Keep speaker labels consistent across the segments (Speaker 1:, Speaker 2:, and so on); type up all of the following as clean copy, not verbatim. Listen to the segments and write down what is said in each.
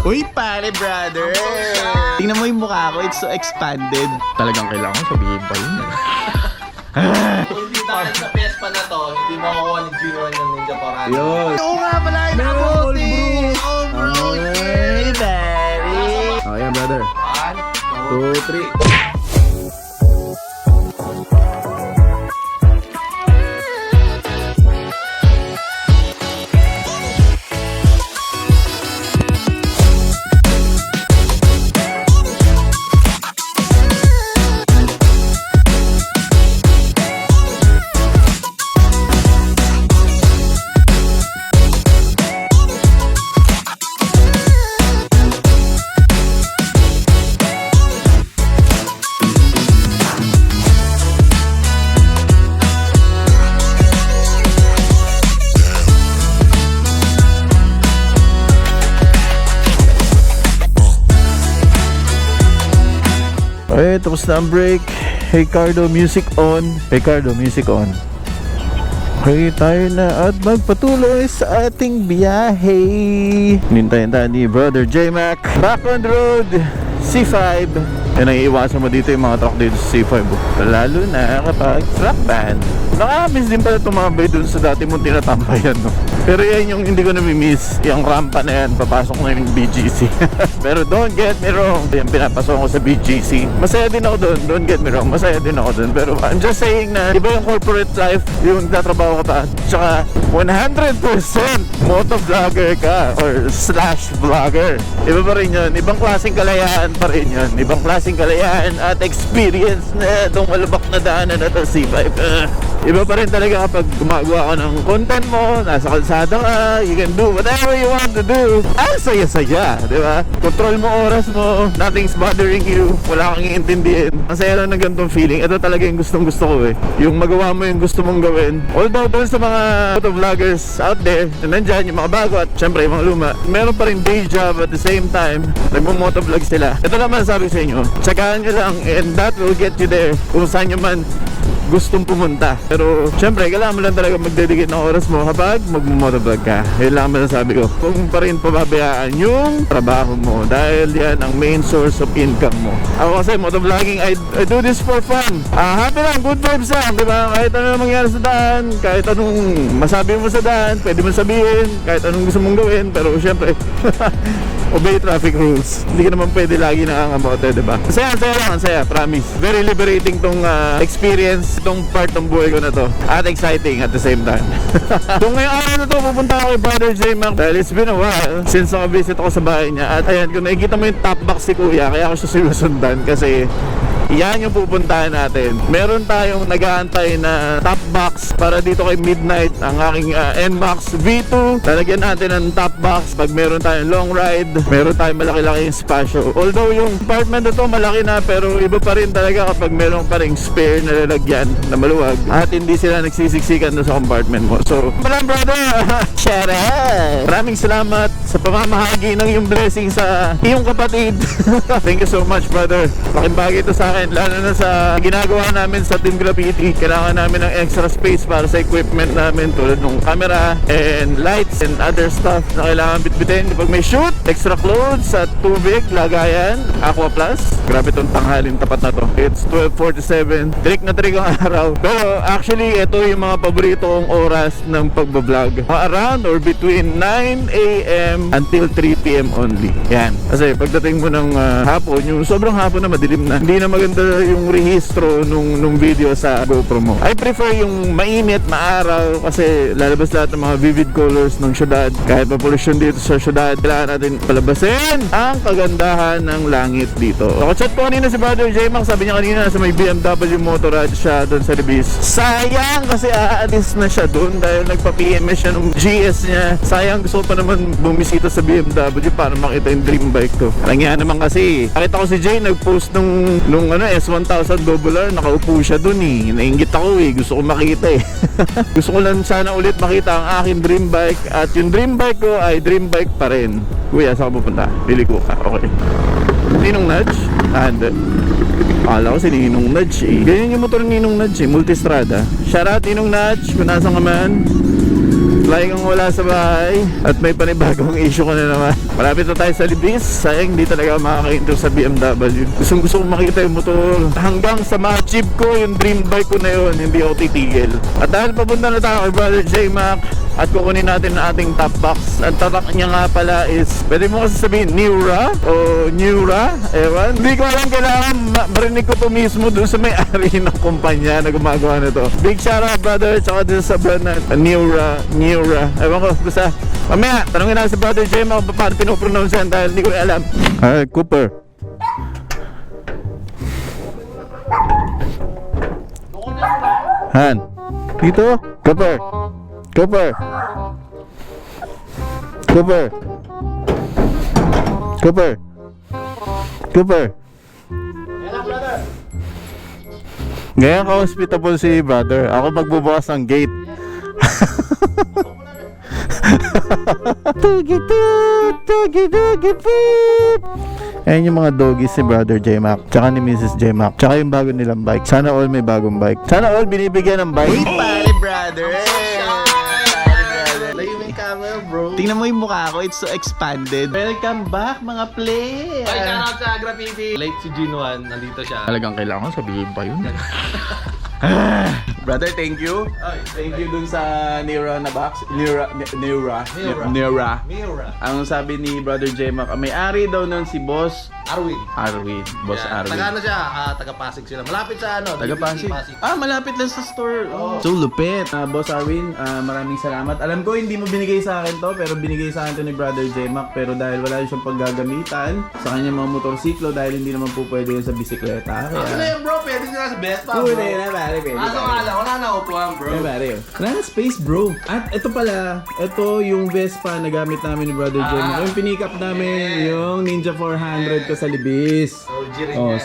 Speaker 1: Uy, pare, brother! Tingnan mo yung mukha ko, it's so expanded. Talagang kailangan ko sabihin pa yun.
Speaker 2: Kung hindi dahil sa Vespa na to, hindi makukuha ni G1 ng Ninja Parade.
Speaker 1: Yun. Oo nga pala, yung nakabote! Oh, bro! Hey, daddy!
Speaker 3: Oh, yan, brother.
Speaker 2: 1, 2,
Speaker 3: 2, 3.
Speaker 1: Okay, tapos na ang break. Hey Cardo, music on. Hey Cardo, music on. Okay, tayo na at magpatuloy sa ating biyahe. Nintayin tayo ni Brother J-Mac. Back on the road, C5. Yan ang iiwasan mo dito yung mga truck dito sa C5. Lalo na kapag truck band. Nakamiss din pala tumambay dun sa dati mong tinatambayan, no? Pero yan yung hindi ko nami-miss. Yung rampa na yan, papasok na yung BGC. Pero don't get me wrong, yung pinapasok ko sa BGC, masaya din ako doon. Don't get me wrong, masaya din ako doon. Pero I'm just saying na iba yung corporate life, yung nagtatrabaho ka pa. Tsaka 100% motovlogger ka or slash vlogger. Iba pa rin yun. Ibang klaseng kalayaan pa rin yun. Ibang klaseng kalayaan at experience na itong malubak na daanan na ito, C5. Iba pa rin talaga kapag gumagawa ka ng content mo, nasa kalsada ka, you can do whatever you want to do. Ang saya-saya, di ba? Control mo oras mo, nothing's bothering you, wala kang iintindihin. Ang saya lang ng ganitong feeling. Ito talaga yung gustong-gusto ko eh. Yung magawa mo yung gusto mong gawin. Although doon sa mga motovloggers out there, na nandyan, yung mga bago at syempre yung mga luma, meron pa rin day job at the same time, nagmo-motovlog sila. Ito naman sabi sa inyo, tsagahan nyo lang and that will get you there kung saan nyo man gustong pumunta. Pero syempre kailangan mo lang talaga magdedicate ng oras mo kapag magmo-motovlog ka. Yun lang masasabi ko. Kung pa rin pababayaan yung trabaho mo dahil yan ang main source of income mo. Ako kasi motovlogging, I do this for fun. Happy lang, good vibes lang, di ba? Kahit ano mangyari sa daan, kahit anong masabi mo sa daan, pwede mo sabihin, kahit anong gusto mong gawin. Pero syempre obey traffic rules. Hindi ka naman pwede lagi nakangamote, diba? Saya lang, saya, promise. Very liberating tong experience, itong part ng buhay ko na to. At exciting at the same time. So ngayong araw na to, pupunta ako kay Brother J-Mac dahil it's been a while since nakavisit ako sa bahay niya. At ayan, kung nakikita mo yung top box si Kuya, kaya ako siya sinusundan kasi yan yung pupuntahan natin. Meron tayong nag-aantay na top box para dito kay Midnight, ang aking NMAX V2. Lalagyan natin ng top box pag meron tayong long ride, meron tayong malaki-laki espasyo. Although yung apartment na to malaki na, pero iba pa rin talaga kapag meron pa ring spare na lalagyan na maluwag at hindi sila nagsisiksikan doon sa compartment mo. So, maraming brother! Shout out! Maraming salamat sa pamamahagi ng yung blessing sa iyong kapatid. Thank you so much, brother. Laking bagay ito sa akin, lalo na sa ginagawa namin sa Team Graffiti. Kailangan namin ng extra space para sa equipment namin tulad ng camera and lights and other stuff na kailangan bitbitin kapag may shoot. Extra clothes at tubig, lagayan, Aqua Plus. Grabe itong tanghalin tapat na to. It's 12:47. Trick na trick ang araw. Pero actually, ito yung mga paborito kong oras ng pagbablog. Around or between 9 a.m. until 3 p.m. only. Yan. Kasi pagdating mo ng hapon, yung sobrang hapon na madilim na, hindi na maganda yung rehistro nung video sa GoPro mo. I prefer yung mainit, maaraw kasi lalabas lahat ng mga vivid colors ng syudad. Kahit pa-pollution dito sa syudad, kailangan natin palabasin ang kagandahan ng langit dito. So, chat ko kanina si Brother J-Mac, sabi niya kanina nasa may BMW Motorrad siya doon sa Ribis. Sayang kasi aalis na siya doon dahil nagpa-PMS siya nung GS niya. Sayang, gusto ko pa naman bumisita sa BMW para makita yung dream bike ko. Kaya naman kasi, nakita ko si Jay nag-post nung S1000 double R, nakaupo siya dun eh. Nainggit ako eh, gusto ko makita eh. Gusto ko lang sana ulit makita ang aking dream bike. At yung dream bike ko ay dream bike pa rin. Kuya, saan ka pupunta? Bili ko ka, okay. Ninong Nudge? Hindi. Akala ko si Ninong Nudge eh. Ganyan yung motor ni Ninong Nudge eh, Multistrada. Shout out Ninong Nudge, kung nasan ka man. Lagi kang wala sa bahay at may panibagong issue ka na naman. Malapit na tayo sa Libis. Sayang di talaga makakaintro sa BMW. Gusto kong makita yung motor. Hanggang sa ma-achieve ko yung dream bike ko na yun, hindi ako titigil. At dahil papunta na tayo kay Brother J-Mac at kukunin natin ang ating top box. Ang tatak niya nga pala is, pwede mo kasi sabihin Neura o Neura, ewan. Hindi ko alam, kailangan marinig ko to mismo dun sa may-ari ng kumpanya na gumagawa na to. Big shoutout brother, tsaka din sa brand na Neura. Ewan ko, basta mamaya, tanongin natin sa Brother J kung paano pinopronounce yan dahil hindi ko rin alam. Alright, Cooper. Han, dito? Cooper. Cooper. Cooper. Cooper. Cooper. Ngayon ka-hospitable si brother. Ako magbubukas ng gate. Ayan yung mga doggies si Brother J-Mac, tsaka ni Mrs. J-Mac, tsaka yung bago nilang bike. Sana all may bagong bike. Sana all binibigyan ng bike.
Speaker 3: Pare brother! Layo mo yung camera bro. Tingnan mo yung mukha ko, it's so expanded. Welcome back mga play!
Speaker 2: Ay, shoutout sa Graffiti. Late si Ginoan, nandito siya.
Speaker 1: Talagang kailangan sabihin pa yun.
Speaker 3: Brother, thank you. Thank you dun sa Neura na box. Neura.
Speaker 2: Miura.
Speaker 3: Ang sabi ni Brother J-Mac, may-ari daw nun si Boss
Speaker 2: Arwin.
Speaker 3: Boss
Speaker 2: Yan.
Speaker 3: Arwin.
Speaker 2: Taga ano siya? Taga-Pasig sila. Malapit sa ano?
Speaker 3: Taga
Speaker 2: DPC
Speaker 3: Pasig. Malapit lang sa store. So lupit. Boss Arwin, maraming salamat. Alam ko hindi mo binigay sa akin to, pero binigay sa akin to ni Brother J-Mac. Pero dahil wala siyang paggagamitan sa kanyang mga motorsiklo, dahil hindi naman po pwede yun sa bisikleta.
Speaker 2: Ano
Speaker 3: Kaya...
Speaker 2: yan bro? Pwede sila sa Vespa bro.
Speaker 3: Pwede na, pare.
Speaker 2: Kaso nga lang, wala na upuan bro.
Speaker 3: Wala na space bro. At ito pala, ito yung Vespa na gamit namin ni Brother J-Mac. Yung pinick up namin, yung Ninja 400 ko sa Libis.
Speaker 2: OG rin
Speaker 3: Oh,
Speaker 2: yan.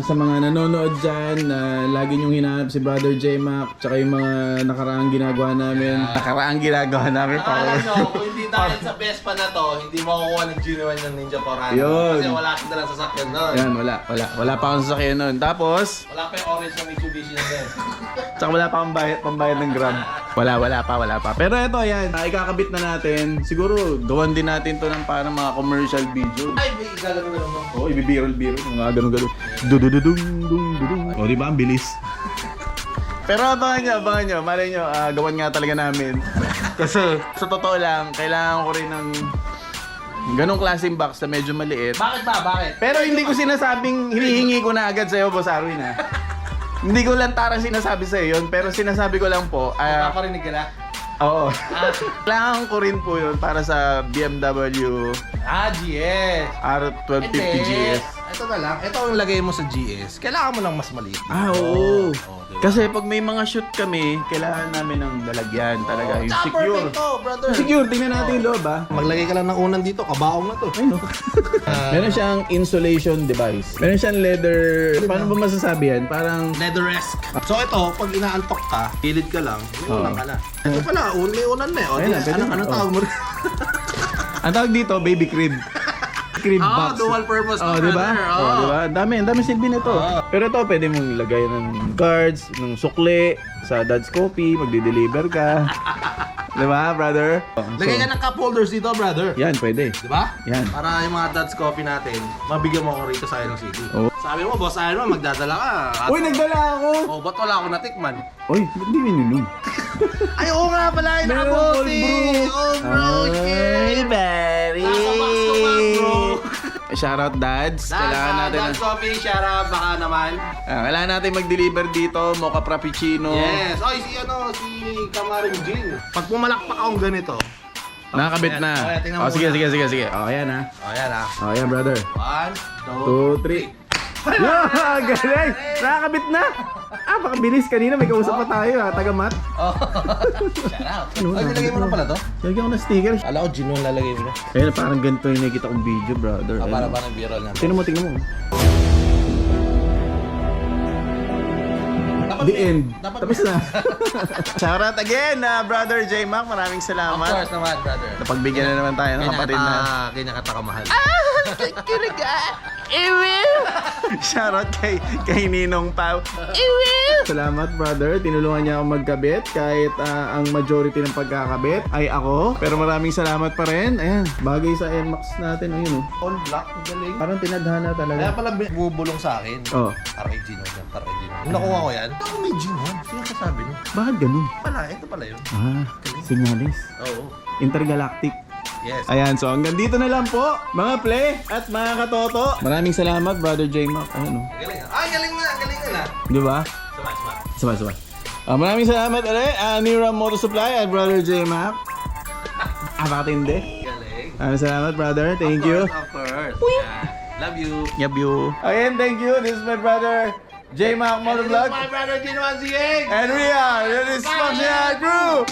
Speaker 3: sa mga nanonood dyan na lagi niyong hinahanap si Brother J-Mac, tsaka yung mga nakaraang ginagawa namin. Nakaraang ginagawa namin
Speaker 2: Alam nyo, kung hindi dahil sa Vespa na to, hindi makukuha ng Ginoan ng Ninja 400.
Speaker 3: Yun.
Speaker 2: Kasi wala ka dalang sasakyan nun.
Speaker 3: Yan, wala pa akong sasakyan nun. Tapos,
Speaker 2: Wala pa yung orange ng Mitsubishi na din.
Speaker 3: tsaka wala pa akong pambayad ng Grab. Wala pa. Pero ito, yan, ikakabit na natin. Siguro, gawan din natin to ng parang mga commercial video.
Speaker 2: Ay, may igagano na mo.
Speaker 3: Oo, ibibirol-birol. Mga ganun-ganun. Dudududung. O, di ba? Ang bilis. Pero abangan nyo. Malay nyo, gawan nga talaga namin. Kasi, sa totoo lang, kailangan ko rin ng ganong klaseng box na medyo maliit.
Speaker 2: Bakit ba? Bakit?
Speaker 3: Pero hindi ko sinasabing hinihingi ko na agad sa'yo, Boss Arwin, ha? Hindi ko lang tarang sinasabi sa'yo yun, pero sinasabi ko lang po,
Speaker 2: Makakarinig ka na?
Speaker 3: oo. Kailangan ko rin po yun para sa BMW
Speaker 2: GS.
Speaker 3: R1250 GS.
Speaker 2: Ito na lang. Ito ang lagay mo sa GS. Kailangan mo lang mas maliit.
Speaker 3: Oo.
Speaker 2: Diba?
Speaker 3: Kasi pag may mga shoot kami, kailangan namin ng lalagyan talaga. Yung
Speaker 2: Tsaka
Speaker 3: secure.
Speaker 2: perfect to, brother.
Speaker 3: Yung secure, tingnan natin yung loob, ha?
Speaker 2: Maglagay ka lang ng unan dito, kabaong na to.
Speaker 3: Ay, no. Meron siyang insulation device. Meron siyang leather... Paano ba masasabi yan? Parang...
Speaker 2: Leather-esque. So ito, pag inaantok ka, kilid ka lang, may
Speaker 3: Oo.
Speaker 2: unan ka na. Ito pala, may unan na eh. O,
Speaker 3: Ayun na, pwede na.
Speaker 2: anong tawag mo rin?
Speaker 3: Ang tawag dito, baby crib. Crib box.
Speaker 2: dual purpose
Speaker 3: Oh,
Speaker 2: to,
Speaker 3: di ba?
Speaker 2: brother.
Speaker 3: Oh, di ba? Ang dami silbi nito. Pero ito, pwede mong lagay ng cards, ng sukli, sa Dad's Coffee, magdi-deliver ka. Di ba, brother?
Speaker 2: Lagay ka ng cup holders dito, brother.
Speaker 3: Yan, pwede.
Speaker 2: Di ba?
Speaker 3: Yan.
Speaker 2: Para yung mga Dad's Coffee natin, mabigyan mo ako rito sa Iron City.
Speaker 3: Oh.
Speaker 2: Sabi mo, boss Iron, magdadala ka.
Speaker 3: Uy, nagdala ako!
Speaker 2: Oh, ba't wala ako natikman?
Speaker 3: Uy, ba't di mininom?
Speaker 2: Ay, oo nga pala, yung
Speaker 3: Meron
Speaker 2: nakabote.
Speaker 3: cold brew.
Speaker 2: Oh, bro, shit.
Speaker 3: Barry!
Speaker 2: Nasa box to box, bro.
Speaker 3: Shoutout dads. Kailangan natin
Speaker 2: Dad's Coffee, shout out, baka naman.
Speaker 3: kailangan natin mag-deliver dito, mocha frappuccino.
Speaker 2: Yes. Oy, si Kamaring Jin. Pag pumalakpak akong ganito.
Speaker 3: Nakakabit na.
Speaker 2: Okay, tingnan mo
Speaker 3: sige,
Speaker 2: muna.
Speaker 3: sige. Oh, ayan ha.
Speaker 2: O, yan ah.
Speaker 3: Oh, ayan brother.
Speaker 2: 1, 2,
Speaker 3: 2, 3. Yeah, galing! Nakakabit na! Baka bilis. Kanina may kausap pa tayo ha. Taga-mat.
Speaker 2: Oh. Shout out. Ay, nilagay mo na pala to?
Speaker 3: Lagyan ko ng sticker.
Speaker 2: Ala ko, Jin yung lalagay mo na.
Speaker 3: Ayun, parang ganito yung nakikita kong video, brother.
Speaker 2: Para
Speaker 3: Ayun.
Speaker 2: ba ng viral natin?
Speaker 3: Tingnan mo.
Speaker 2: Dapat
Speaker 3: The end. Tapos na. Shoutout again, Brother J Mac. Maraming
Speaker 2: Of
Speaker 3: salamat.
Speaker 2: course naman, brother.
Speaker 3: Napagbigyan na naman tayo ng kapatid na.
Speaker 2: Kinakatamahal.
Speaker 3: Shoutout kay Ninong Pao. Salamat, brother. Tinulungan niya ako magkabit kahit ang majority ng pagkakabit ay ako. Pero maraming salamat pa rin. Ayan, bagay sa NMAX natin. Ayun, oh.
Speaker 2: All black, ang galing.
Speaker 3: Parang tinadhana
Speaker 2: Kaya
Speaker 3: talaga.
Speaker 2: pala bubulong sa akin.
Speaker 3: Oh,
Speaker 2: Aray Gino yan, aray Gino. Nung nakuha ko yan, parang may Gino. Sino kasabi nun?
Speaker 3: bakit ganun?
Speaker 2: Pala, ito pala yun.
Speaker 3: Sinyalis.
Speaker 2: Oo.
Speaker 3: Intergalactic.
Speaker 2: Yes.
Speaker 3: Ayan, so hanggang dito na lang po, mga play at mga katoto. Maraming salamat, Brother J Mac. Ayun, oh.
Speaker 2: Galing na. Ah, galing na.
Speaker 3: Di ba?
Speaker 2: Sumat.
Speaker 3: Sabay. Maraming salamat ulit, Niram Motor Supply at Brother J Mac. Napakatindi.
Speaker 2: Galing.
Speaker 3: Maraming salamat, brother. Thank you.
Speaker 2: Of course. Yeah. Love you.
Speaker 3: Love you. Again, thank you. This is my brother, J Mac Motor Vlog.
Speaker 2: My brother Gino Anzieng.
Speaker 3: And we are the Dysfunctional Crew.